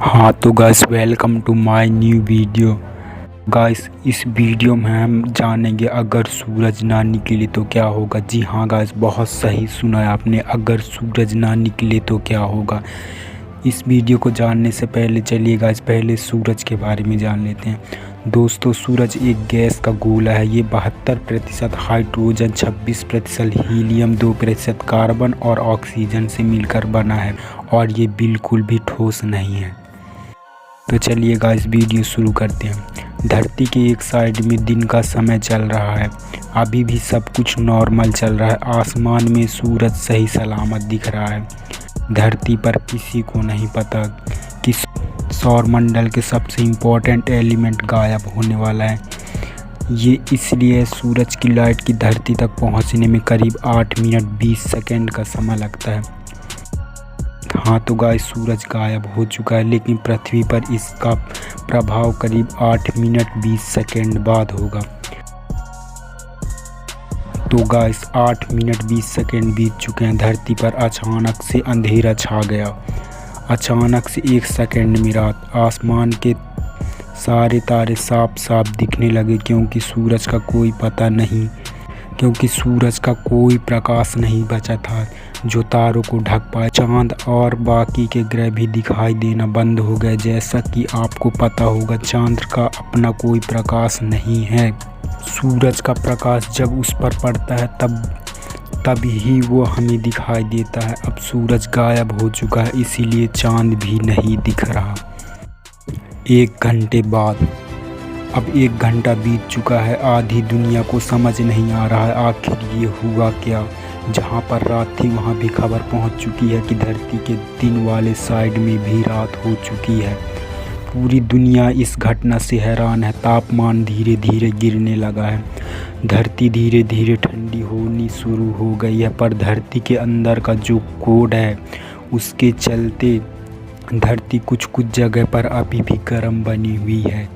हाँ तो guys, welcome to my new video. Guys, इस वीडियो में हम जानेंगे अगर सूरज ना निकले तो क्या होगा। जी हाँ गाइस, बहुत सही सुना है आपने, अगर सूरज ना निकले तो क्या होगा। इस वीडियो को जानने से पहले चलिए गाइस पहले सूरज के बारे में जान लेते हैं। दोस्तों, सूरज एक गैस का गोला है। ये 72% हाइड्रोजन, 26% हीलियम, 2% कार्बन और ऑक्सीजन से मिलकर बना है और ये बिल्कुल भी ठोस नहीं है। तो चलिए गाइस वीडियो शुरू करते हैं। धरती के एक साइड में दिन का समय चल रहा है, अभी भी सब कुछ नॉर्मल चल रहा है। आसमान में सूरज सही सलामत दिख रहा है। धरती पर किसी को नहीं पता कि सौरमंडल के सबसे इम्पोर्टेंट एलिमेंट गायब होने वाला है। ये इसलिए सूरज की लाइट की धरती तक पहुंचने में करीब 8 मिनट 20 सेकेंड का समय लगता है। हाँ तो गाइस, सूरज गायब हो चुका है, लेकिन पृथ्वी पर इसका प्रभाव करीब 8 मिनट 20 सेकेंड बाद होगा। तो गाइस, 8 मिनट 20 सेकेंड बीत चुके हैं। धरती पर अचानक से अंधेरा छा गया। अचानक से एक सेकेंड में रात। आसमान के सारे तारे साफ साफ दिखने लगे, क्योंकि सूरज का कोई प्रकाश नहीं बचा था जो तारों को ढक पाए। चांद और बाकी के ग्रह भी दिखाई देना बंद हो गए। जैसा कि आपको पता होगा, चांद का अपना कोई प्रकाश नहीं है। सूरज का प्रकाश जब उस पर पड़ता है तभी वो हमें दिखाई देता है। अब सूरज गायब हो चुका है, इसीलिए चांद भी नहीं दिख रहा। 1 घंटे बाद। अब 1 घंटा बीत चुका है। आधी दुनिया को समझ नहीं आ रहा है आखिर ये हुआ क्या। जहाँ पर रात थी वहाँ भी खबर पहुँच चुकी है कि धरती के दिन वाले साइड में भी रात हो चुकी है। पूरी दुनिया इस घटना से हैरान है। तापमान धीरे धीरे गिरने लगा है। धरती धीरे धीरे ठंडी होनी शुरू हो गई है, पर धरती के अंदर का जो कोड है उसके चलते धरती कुछ जगह पर अभी भी गर्म बनी हुई है।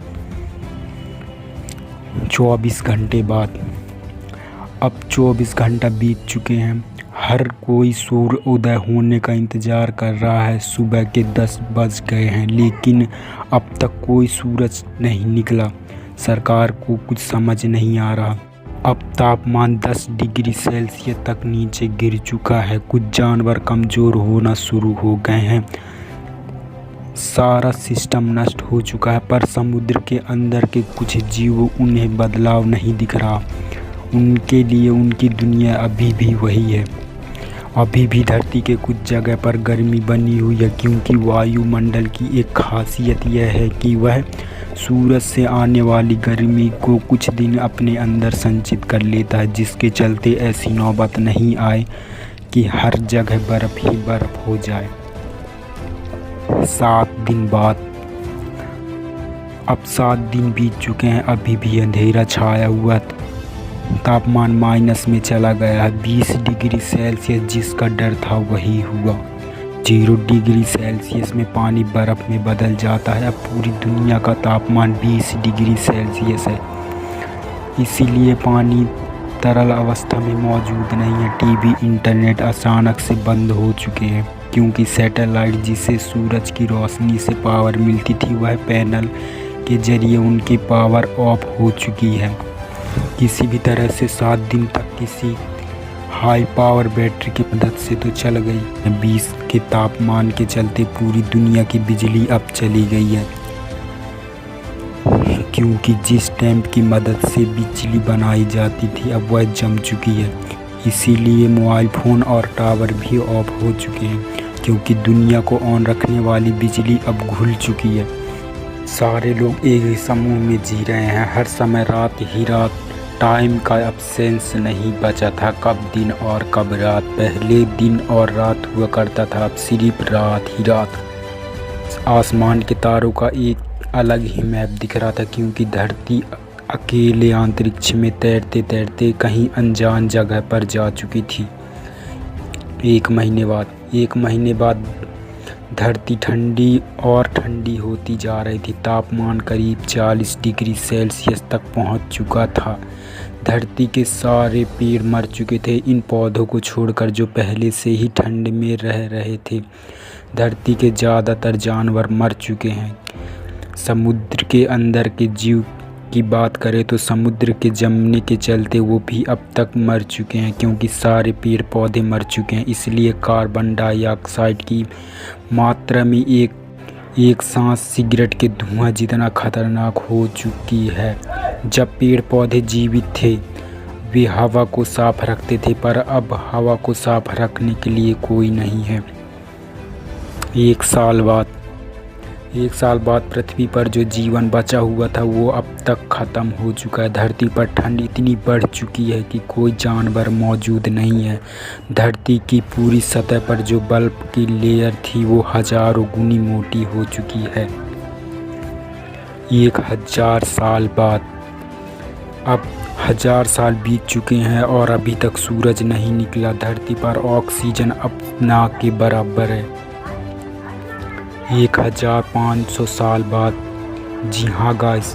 24 घंटे बाद। अब 24 घंटा बीत चुके हैं। हर कोई सूर्य उदय होने का इंतज़ार कर रहा है। सुबह के 10 बज गए हैं, लेकिन अब तक कोई सूरज नहीं निकला। सरकार को कुछ समझ नहीं आ रहा। अब तापमान 10 डिग्री सेल्सियस तक नीचे गिर चुका है। कुछ जानवर कमज़ोर होना शुरू हो गए हैं। सारा सिस्टम नष्ट हो चुका है, पर समुद्र के अंदर के कुछ जीव, उन्हें बदलाव नहीं दिख रहा। उनके लिए उनकी दुनिया अभी भी वही है। अभी भी धरती के कुछ जगह पर गर्मी बनी हुई है, क्योंकि वायुमंडल की एक खासियत यह है कि वह सूरज से आने वाली गर्मी को कुछ दिन अपने अंदर संचित कर लेता है, जिसके चलते ऐसी नौबत नहीं आए कि हर जगह बर्फ़ ही बर्फ़ हो जाए। 7 दिन बाद। अब 7 दिन बीत चुके हैं, अभी भी अंधेरा छाया हुआ। तापमान माइनस में चला गया है। 20 डिग्री सेल्सियस जिसका डर था वही हुआ। 0 डिग्री सेल्सियस में पानी बर्फ़ में बदल जाता है। अब पूरी दुनिया का तापमान 20 डिग्री सेल्सियस है, इसीलिए पानी तरल अवस्था में मौजूद नहीं है। टीवी, इंटरनेट अचानक से बंद हो चुके हैं, क्योंकि सैटेलाइट जिसे सूरज की रोशनी से पावर मिलती थी वह पैनल के जरिए उनकी पावर ऑफ हो चुकी है। किसी भी तरह से 7 दिन तक किसी हाई पावर बैटरी की मदद से तो चल गई। 20 के तापमान के चलते पूरी दुनिया की बिजली अब चली गई है, क्योंकि जिस टैंक की मदद से बिजली बनाई जाती थी अब वह जम चुकी है। इसीलिए मोबाइल फ़ोन और टावर भी ऑफ हो चुके हैं, क्योंकि दुनिया को ऑन रखने वाली बिजली अब घुल चुकी है। सारे लोग एक ही समूह में जी रहे हैं। हर समय रात ही रात। टाइम का अब सेंस नहीं बचा था, कब दिन और कब रात। पहले दिन और रात हुआ करता था, अब सिर्फ रात ही रात। आसमान के तारों का एक अलग ही मैप दिख रहा था, क्योंकि धरती अकेले अंतरिक्ष में तैरते तैरते कहीं अनजान जगह पर जा चुकी थी। 1 महीने बाद धरती ठंडी और ठंडी होती जा रही थी। तापमान करीब 40 डिग्री सेल्सियस तक पहुंच चुका था। धरती के सारे पेड़ मर चुके थे, इन पौधों को छोड़कर जो पहले से ही ठंड में रह रहे थे। धरती के ज़्यादातर जानवर मर चुके हैं। समुद्र के अंदर के जीव की बात करें तो समुद्र के जमने के चलते वो भी अब तक मर चुके हैं, क्योंकि सारे पेड़ पौधे मर चुके हैं। इसलिए कार्बन डाइऑक्साइड की मात्रा में एक सांस सिगरेट के धुआं जितना खतरनाक हो चुकी है। जब पेड़ पौधे जीवित थे वे हवा को साफ रखते थे, पर अब हवा को साफ रखने के लिए कोई नहीं है। एक साल बाद पृथ्वी पर जो जीवन बचा हुआ था वो अब तक ख़त्म हो चुका है। धरती पर ठंड इतनी बढ़ चुकी है कि कोई जानवर मौजूद नहीं है। धरती की पूरी सतह पर जो बर्फ की लेयर थी वो हजारों गुनी मोटी हो चुकी है। 1000 साल बाद अब 1000 साल बीत चुके हैं और अभी तक सूरज नहीं निकला। धरती पर ऑक्सीजन अब ना के बराबर है। 1500 साल बाद, जी हाँ गाइस,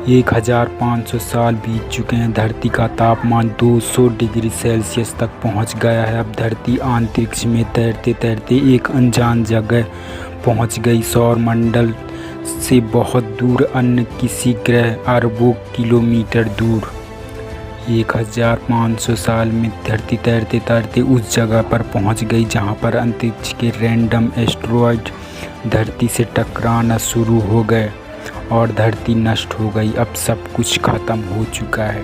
1500 साल बीत चुके हैं। धरती का तापमान 200 डिग्री सेल्सियस तक पहुंच गया है। अब धरती अंतरिक्ष में तैरते तैरते एक अनजान जगह पहुंच गई। सौर मंडल से बहुत दूर अन्य किसी ग्रह अरबों किलोमीटर दूर। 1500 साल में धरती तैरते तैरते उस जगह पर पहुंच गई जहां पर अंतरिक्ष के रैंडम एस्टेरॉयड धरती से टकराना शुरू हो गए और धरती नष्ट हो गई। अब सब कुछ खत्म हो चुका है।